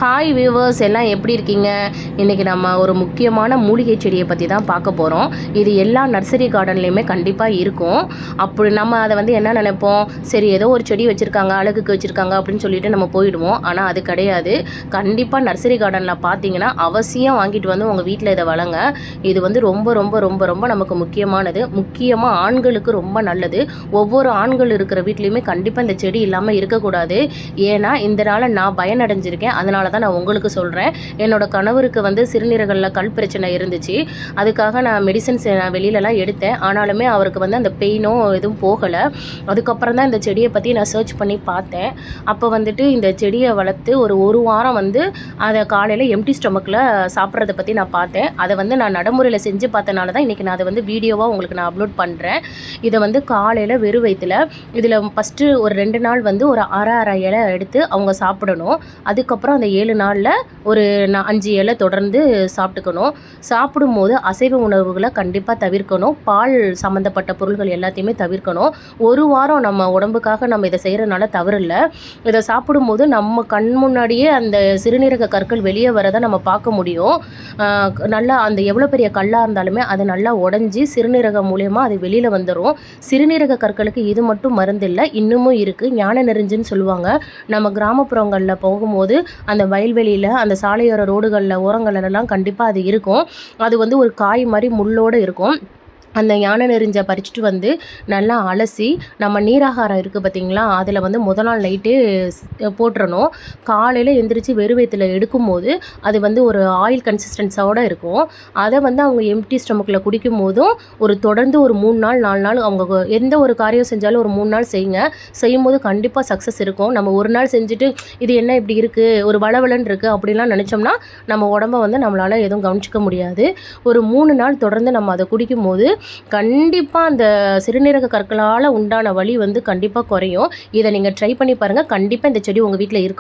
Hi viewers எல்லாம் எப்படி இருக்கீங்க? இன்றைக்கி நம்ம ஒரு முக்கியமான மூலிகை செடியை பற்றி தான் பார்க்க போகிறோம். இது எல்லா நர்சரி கார்டன்லேயுமே கண்டிப்பாக இருக்கும். அப்படி நம்ம அதை என்ன நினைப்போம், சரி ஏதோ ஒரு செடி வச்சுருக்காங்க, அழகுக்கு வச்சுருக்காங்க அப்படின்னு சொல்லிட்டு நம்ம போயிடுவோம். ஆனால் அது கிடையாது. கண்டிப்பாக நர்சரி கார்டனில் பார்த்தீங்கன்னா அவசியம் வாங்கிட்டு வந்து உங்கள் வீட்டில் இதை வளங்க. இது ரொம்ப ரொம்ப ரொம்ப ரொம்ப நமக்கு முக்கியமானது. முக்கியமாக ஆண்களுக்கு ரொம்ப நல்லது. ஒவ்வொரு ஆண்கள் இருக்கிற வீட்லேயுமே கண்டிப்பாக இந்த செடி இல்லாமல் இருக்கக்கூடாது. ஏன்னா இந்த நாளை நான் பயனடைஞ்சிருக்கேன். அதனால தான் நான் உங்களுக்கு சொல்கிறேன். என்னோட கணவருக்கு சிறுநீரகங்களில் கல் பிரச்சனை இருந்துச்சு. அதுக்காக நான் மெடிசன்ஸ் நான் வெளியிலலாம் எடுத்தேன். ஆனாலுமே அவருக்கு அந்த பெயினோ எதுவும் போகலை. அதுக்கப்புறம் தான் இந்த செடியை பற்றி நான் சர்ச் பண்ணி பார்த்தேன். அப்போ இந்த செடியை வளர்த்து ஒரு வாரம் அதை காலையில் எம்டி ஸ்டொமக்கில் சாப்பிட்றத பற்றி நான் பார்த்தேன். அதை நான் நடைமுறையில் செஞ்சு பார்த்தனால தான் இன்றைக்கி நான் அதை வீடியோவாக உங்களுக்கு நான் அப்லோட் பண்ணுறேன். இதை காலையில் வெறும் வயிற்றில் இதில் ஃபஸ்ட்டு ஒரு 2 நாள் ஒரு அரை இலை எடுத்து அவங்க சாப்பிடணும். அதுக்கப்புறம் அந்த 7 நாளில் ஒரு 5 இலை தொடர்ந்து சாப்பிட்டுக்கணும். சாப்பிடும்போது அசைவ உணவுகளை கண்டிப்பாக தவிர்க்கணும். பால் சம்மந்தப்பட்ட பொருள்கள் எல்லாத்தையுமே தவிர்க்கணும். ஒரு வாரம் நம்ம உடம்புக்காக நம்ம இதை செய்கிறதுனால தவறு இல்லை. இதை சாப்பிடும்போது நம்ம கண் முன்னாடியே அந்த சிறுநீரக கற்கள் வெளியே வரதை நம்ம பார்க்க முடியும். நல்லா அந்த எவ்வளோ பெரிய கல்லாக இருந்தாலுமே அது நல்லா உடஞ்சி சிறுநீரகம் மூலயமா அது வெளியில் வந்துடும். சிறுநீரக கற்களுக்கு இது மட்டும் மருந்து இல்லை, இன்னமும் இருக்குது. ஞான நெருஞ்சுன்னு சொல்லுவாங்க. நம்ம கிராமப்புறங்களில் போகும்போது அந்த வயல்வெளியில் அந்த சாலையோர ரோடுகளில் ஓரங்கள்லாம் கண்டிப்பாக அது இருக்கும். அது ஒரு காய் மாதிரி முள்ளோடு இருக்கும். அந்த யானை நெறிஞ்சை பறிச்சுட்டு நல்லா அலசி நம்ம நீராகாரம் இருக்குது பார்த்திங்களா, அதில் முதல் நாள் நைட்டே போட்டுறணும். காலையில் எந்திரிச்சு வெறும் வயிற்றில் எடுக்கும்போது அது ஒரு ஆயில் கன்சிஸ்டன்ஸோடு இருக்கும். அதை அவங்க எம்டி ஸ்டொமக்கில் குடிக்கும் போதும் தொடர்ந்து ஒரு 3 நாள் 4 நாள் அவங்க எந்த ஒரு காரியம் செஞ்சாலும் ஒரு 3 நாள் செய்யும்போது கண்டிப்பாக சக்ஸஸ் இருக்கும். நம்ம ஒரு நாள் செஞ்சுட்டு இது என்ன இப்படி இருக்குது, ஒரு வளவலன்னு இருக்குது அப்படிலாம் நினச்சோம்னா நம்ம உடம்பை நம்மளால் எதுவும் கவனிச்சிக்க முடியாது. ஒரு 3 நாள் தொடர்ந்து நம்ம அதை குடிக்கும்போது கண்டிப்பாக அந்த சிறுநீரக கற்களால் உண்டான வலி கண்டிப்பாக குறையும். இதை நீங்கள் ட்ரை பண்ணி பாருங்கள். கண்டிப்பாக இந்த செடி உங்கள் வீட்டில் இருக்கும்.